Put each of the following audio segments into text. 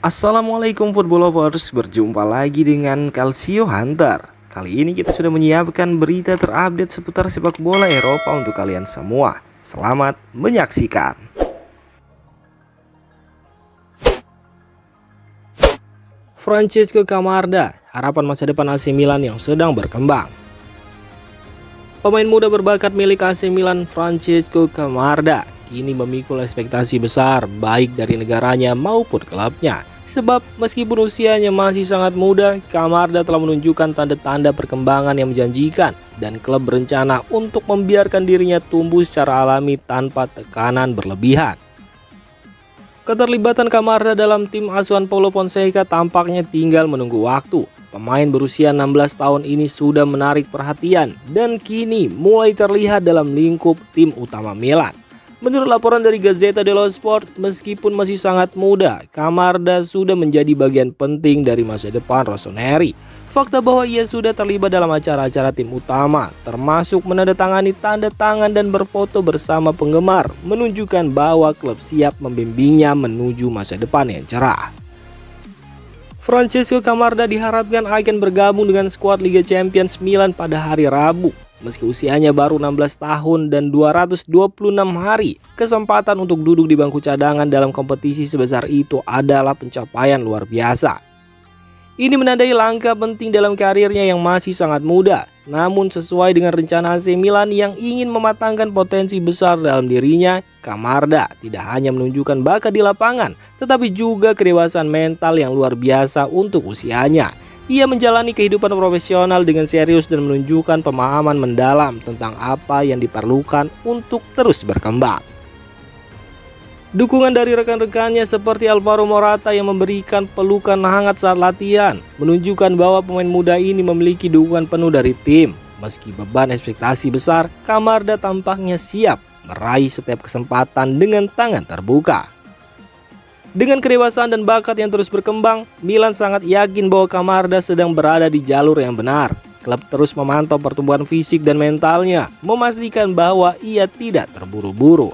Assalamualaikum football lovers, berjumpa lagi dengan Calcio Hunter. Kali ini kita sudah menyiapkan berita terupdate seputar sepak bola Eropa untuk kalian semua. Selamat menyaksikan. Francesco Camarda, harapan masa depan AC Milan yang sedang berkembang. Pemain muda berbakat milik AC Milan, Francesco Camarda, kini memikul ekspektasi besar baik dari negaranya maupun klubnya. Sebab meskipun usianya masih sangat muda, Camarda telah menunjukkan tanda-tanda perkembangan yang menjanjikan dan klub berencana untuk membiarkan dirinya tumbuh secara alami tanpa tekanan berlebihan. Keterlibatan Camarda dalam tim asuhan Paulo Fonseca tampaknya tinggal menunggu waktu. Pemain berusia 16 tahun ini sudah menarik perhatian dan kini mulai terlihat dalam lingkup tim utama Milan. Menurut laporan dari Gazzetta dello Sport, meskipun masih sangat muda, Camarda sudah menjadi bagian penting dari masa depan Rossoneri. Fakta bahwa ia sudah terlibat dalam acara-acara tim utama, termasuk menandatangani tanda tangan dan berfoto bersama penggemar, menunjukkan bahwa klub siap membimbingnya menuju masa depan yang cerah. Francesco Camarda diharapkan akan bergabung dengan skuad Liga Champions Milan pada hari Rabu. Meski usianya baru 16 tahun dan 226 hari, kesempatan untuk duduk di bangku cadangan dalam kompetisi sebesar itu adalah pencapaian luar biasa. Ini menandai langkah penting dalam karirnya yang masih sangat muda. Namun sesuai dengan rencana AC Milan yang ingin mematangkan potensi besar dalam dirinya, Camarda tidak hanya menunjukkan bakat di lapangan, tetapi juga kedewasaan mental yang luar biasa untuk usianya. Ia menjalani kehidupan profesional dengan serius dan menunjukkan pemahaman mendalam tentang apa yang diperlukan untuk terus berkembang. Dukungan dari rekan-rekannya seperti Alvaro Morata yang memberikan pelukan hangat saat latihan menunjukkan bahwa pemain muda ini memiliki dukungan penuh dari tim. Meski beban ekspektasi besar, Camarda tampaknya siap meraih setiap kesempatan dengan tangan terbuka. Dengan kedewasaan dan bakat yang terus berkembang, Milan sangat yakin bahwa Camarda sedang berada di jalur yang benar. Klub terus memantau pertumbuhan fisik dan mentalnya, memastikan bahwa ia tidak terburu-buru.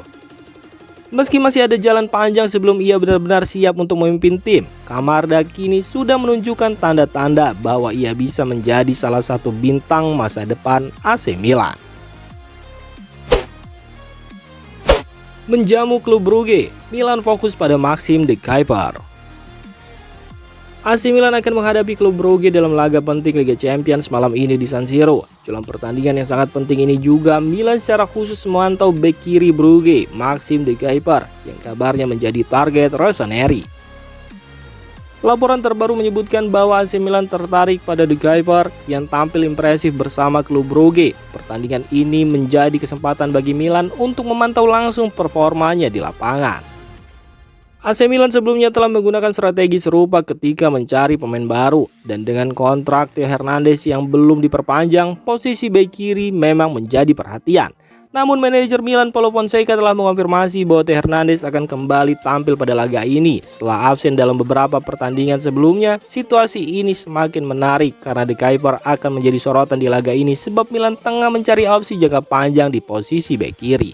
Meski masih ada jalan panjang sebelum ia benar-benar siap untuk memimpin tim, Camarda kini sudah menunjukkan tanda-tanda bahwa ia bisa menjadi salah satu bintang masa depan AC Milan. Menjamu klub Brugge, Milan fokus pada Maxim de Cuyper. AC Milan akan menghadapi klub Brugge dalam laga penting Liga Champions malam ini di San Siro. Dalam pertandingan yang sangat penting ini juga, Milan secara khusus memantau bek kiri Brugge, Maxim de Cuyper, yang kabarnya menjadi target Rossoneri. Laporan terbaru menyebutkan bahwa AC Milan tertarik pada de Cuyper yang tampil impresif bersama klub Brugge. Pertandingan ini menjadi kesempatan bagi Milan untuk memantau langsung performanya di lapangan. AC Milan sebelumnya telah menggunakan strategi serupa ketika mencari pemain baru, dan dengan kontrak Theo Hernandez yang belum diperpanjang, posisi bek kiri memang menjadi perhatian. Namun manajer Milan Paulo Fonseca telah mengonfirmasi bahwa Theo Hernandez akan kembali tampil pada laga ini. Setelah absen dalam beberapa pertandingan sebelumnya, situasi ini semakin menarik karena de Cuyper akan menjadi sorotan di laga ini sebab Milan tengah mencari opsi jangka panjang di posisi bek kiri.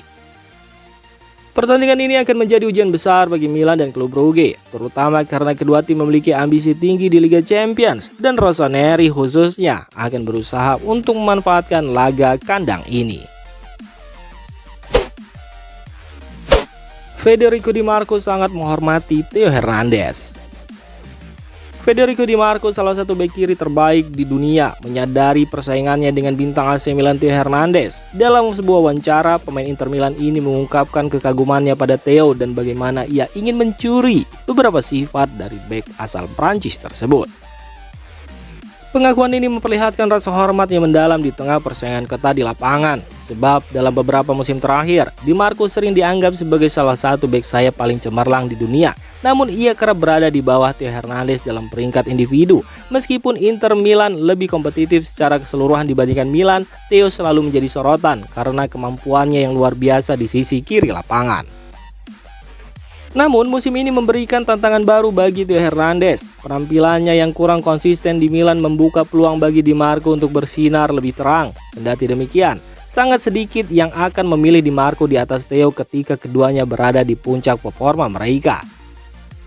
Pertandingan ini akan menjadi ujian besar bagi Milan dan klub Brugge, terutama karena kedua tim memiliki ambisi tinggi di Liga Champions dan Rossoneri khususnya akan berusaha untuk memanfaatkan laga kandang ini. Federico Di Marco sangat menghormati Theo Hernandez. Federico Di Marco, salah satu bek kiri terbaik di dunia, menyadari persaingannya dengan bintang AC Milan Theo Hernandez. Dalam sebuah wawancara, pemain Inter Milan ini mengungkapkan kekagumannya pada Theo dan bagaimana ia ingin mencuri beberapa sifat dari bek asal Prancis tersebut. Pengakuan ini memperlihatkan rasa hormat yang mendalam di tengah persaingan ketat di lapangan. Sebab dalam beberapa musim terakhir, Di Marco sering dianggap sebagai salah satu bek sayap paling cemerlang di dunia. Namun ia kerap berada di bawah Theo Hernandez dalam peringkat individu. Meskipun Inter Milan lebih kompetitif secara keseluruhan dibandingkan Milan, Theo selalu menjadi sorotan karena kemampuannya yang luar biasa di sisi kiri lapangan. Namun musim ini memberikan tantangan baru bagi Theo Hernandez. Penampilannya yang kurang konsisten di Milan membuka peluang bagi Di Marco untuk bersinar lebih terang. Kendati demikian, sangat sedikit yang akan memilih Di Marco di atas Theo ketika keduanya berada di puncak performa mereka.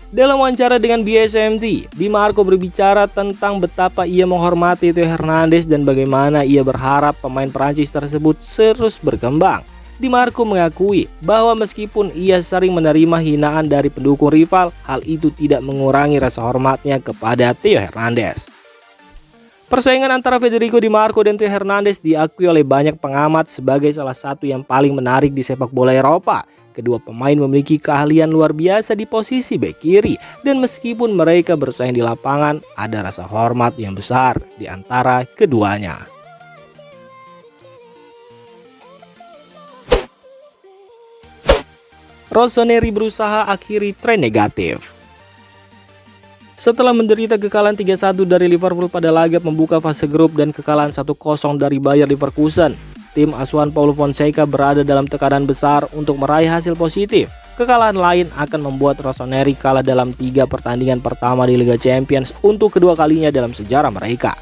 Dalam wawancara dengan BSMT, Di Marco berbicara tentang betapa ia menghormati Theo Hernandez dan bagaimana ia berharap pemain Prancis tersebut terus berkembang. Di Marco mengakui bahwa meskipun ia sering menerima hinaan dari pendukung rival, hal itu tidak mengurangi rasa hormatnya kepada Theo Hernandez. Persaingan antara Federico Di Marco dan Theo Hernandez diakui oleh banyak pengamat sebagai salah satu yang paling menarik di sepak bola Eropa. Kedua pemain memiliki keahlian luar biasa di posisi bek kiri, dan meskipun mereka bersaing di lapangan, ada rasa hormat yang besar di antara keduanya. Rossoneri berusaha akhiri tren negatif. Setelah menderita kekalahan 3-1 dari Liverpool pada laga pembuka fase grup dan kekalahan 1-0 dari Bayer Leverkusen, tim asuhan Paulo Fonseca berada dalam tekanan besar untuk meraih hasil positif. Kekalahan lain akan membuat Rossoneri kalah dalam 3 pertandingan pertama di Liga Champions untuk kedua kalinya dalam sejarah mereka.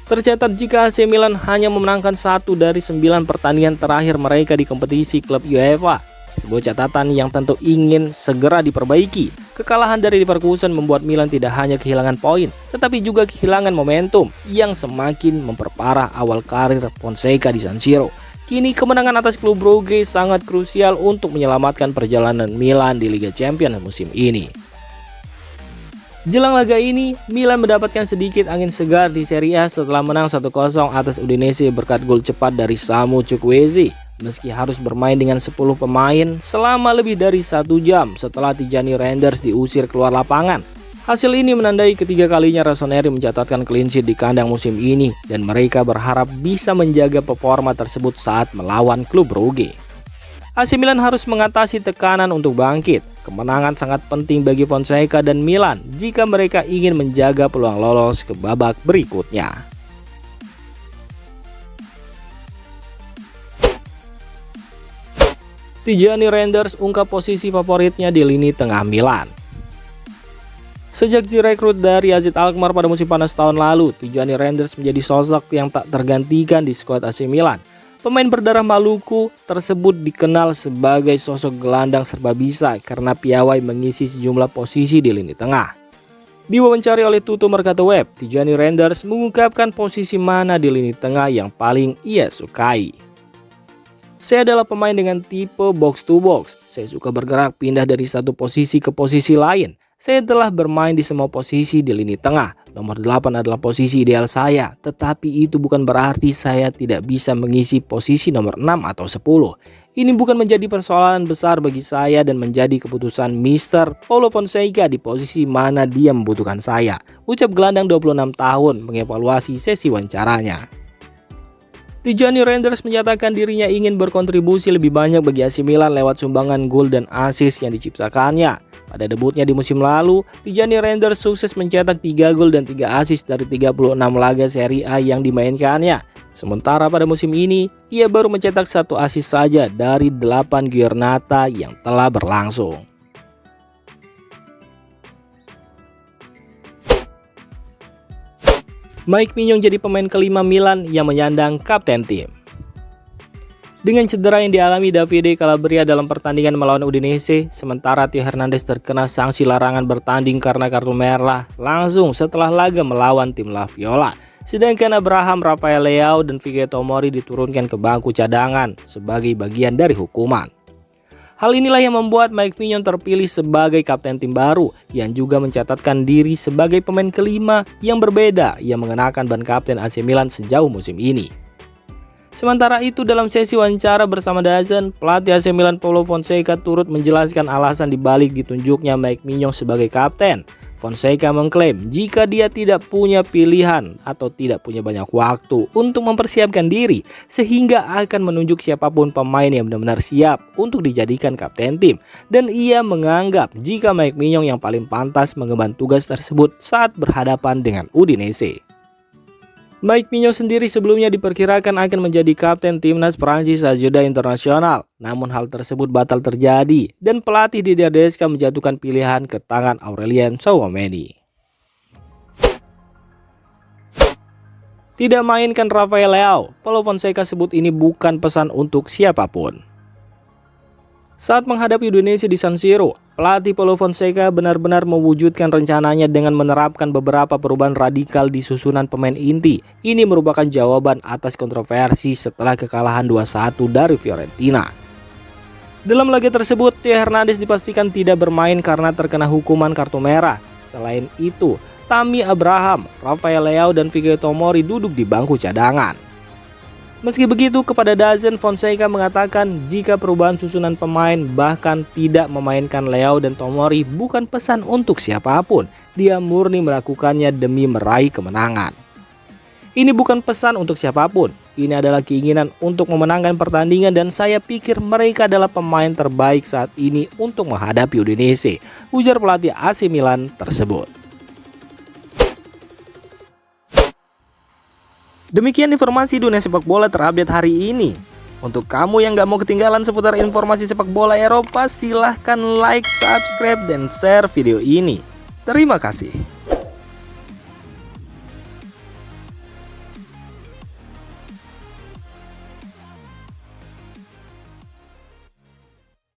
Tercatat jika AC Milan hanya memenangkan 1 dari 9 pertandingan terakhir mereka di kompetisi klub UEFA. Sebuah catatan yang tentu ingin segera diperbaiki. Kekalahan dari Leverkusen membuat Milan tidak hanya kehilangan poin, tetapi juga kehilangan momentum yang semakin memperparah awal karir Fonseca di San Siro. Kini kemenangan atas klub Brugge sangat krusial untuk menyelamatkan perjalanan Milan di Liga Champions musim ini. Jelang laga ini, Milan mendapatkan sedikit angin segar di Serie A setelah menang 1-0 atas Udinese berkat gol cepat dari Samu Chukwueze. Meski harus bermain dengan 10 pemain selama lebih dari 1 jam setelah Tijani Reinders diusir keluar lapangan. Hasil ini menandai ketiga kalinya Rossoneri mencatatkan clean sheet di kandang musim ini, dan mereka berharap bisa menjaga performa tersebut saat melawan klub Brugge. AC Milan harus mengatasi tekanan untuk bangkit. Kemenangan sangat penting bagi Fonseca dan Milan jika mereka ingin menjaga peluang lolos ke babak berikutnya. Tijani Reinders ungkap posisi favoritnya di lini tengah Milan. Sejak direkrut dari AZ Alkmaar pada musim panas tahun lalu, Tijani Reinders menjadi sosok yang tak tergantikan di skuad AC Milan. Pemain berdarah Maluku tersebut dikenal sebagai sosok gelandang serba bisa karena piawai mengisi sejumlah posisi di lini tengah. Diwawancari oleh Tutto Mercato Web, Tijani Reinders mengungkapkan posisi mana di lini tengah yang paling ia sukai. Saya adalah pemain dengan tipe box to box. Saya suka bergerak pindah dari satu posisi ke posisi lain. Saya telah bermain di semua posisi di lini tengah. Nomor 8 adalah posisi ideal saya, tetapi itu bukan berarti saya tidak bisa mengisi posisi nomor 6 atau 10. Ini bukan menjadi persoalan besar bagi saya dan menjadi keputusan Mr. Paulo Fonseca di posisi mana dia membutuhkan saya, ucap gelandang 26 tahun mengevaluasi sesi wawancaranya. Tijani Reinders menyatakan dirinya ingin berkontribusi lebih banyak bagi AC Milan lewat sumbangan gol dan assist yang diciptakannya. Pada debutnya di musim lalu, Tijani Reinders sukses mencetak 3 gol dan 3 assist dari 36 laga Serie A yang dimainkannya. Sementara pada musim ini, ia baru mencetak 1 assist saja dari 8 giornata yang telah berlangsung. Mike Maignan jadi pemain kelima Milan yang menyandang kapten tim. Dengan cedera yang dialami Davide Calabria dalam pertandingan melawan Udinese, sementara Theo Hernandez terkena sanksi larangan bertanding karena kartu merah langsung setelah laga melawan tim La Viola. Sedangkan Abraham, Rafael Leao, dan Vicky Tomori diturunkan ke bangku cadangan sebagai bagian dari hukuman. Hal inilah yang membuat Mike Maignan terpilih sebagai kapten tim baru yang juga mencatatkan diri sebagai pemain kelima yang berbeda yang mengenakan ban kapten AC Milan sejauh musim ini. Sementara itu, dalam sesi wawancara bersama DAZN, pelatih AC Milan Paulo Fonseca turut menjelaskan alasan dibalik ditunjuknya Mike Maignan sebagai kapten. Fonseca mengklaim jika dia tidak punya pilihan atau tidak punya banyak waktu untuk mempersiapkan diri, sehingga akan menunjuk siapapun pemain yang benar-benar siap untuk dijadikan kapten tim, dan ia menganggap jika Mike Maignan yang paling pantas mengemban tugas tersebut saat berhadapan dengan Udinese. Mike Maignan sendiri sebelumnya diperkirakan akan menjadi kapten timnas Prancis saat jeda internasional. Namun hal tersebut batal terjadi dan pelatih Didier Deschamps menjatuhkan pilihan ke tangan Aurelien Tchouaméni. Tidak mainkan Rafael Leao, Paulo Fonseca sebut ini bukan pesan untuk siapapun. Saat menghadapi Udinese di San Siro, Pelatih Paulo Fonseca benar-benar mewujudkan rencananya dengan menerapkan beberapa perubahan radikal di susunan pemain inti. Ini merupakan jawaban atas kontroversi setelah kekalahan 2-1 dari Fiorentina. Dalam laga tersebut, Theo Hernandez dipastikan tidak bermain karena terkena hukuman kartu merah. Selain itu, Tammy Abraham, Rafael Leao, dan Fikayo Tomori duduk di bangku cadangan. Meski begitu, kepada DAZN, Fonseca mengatakan jika perubahan susunan pemain bahkan tidak memainkan Leao dan Tomori bukan pesan untuk siapapun. Dia murni melakukannya demi meraih kemenangan. Ini bukan pesan untuk siapapun. Ini adalah keinginan untuk memenangkan pertandingan dan saya pikir mereka adalah pemain terbaik saat ini untuk menghadapi Udinese, ujar pelatih AC Milan tersebut. Demikian informasi dunia sepak bola terupdate hari ini. Untuk kamu yang gak mau ketinggalan seputar informasi sepak bola Eropa, silahkan like, subscribe, dan share video ini. Terima kasih.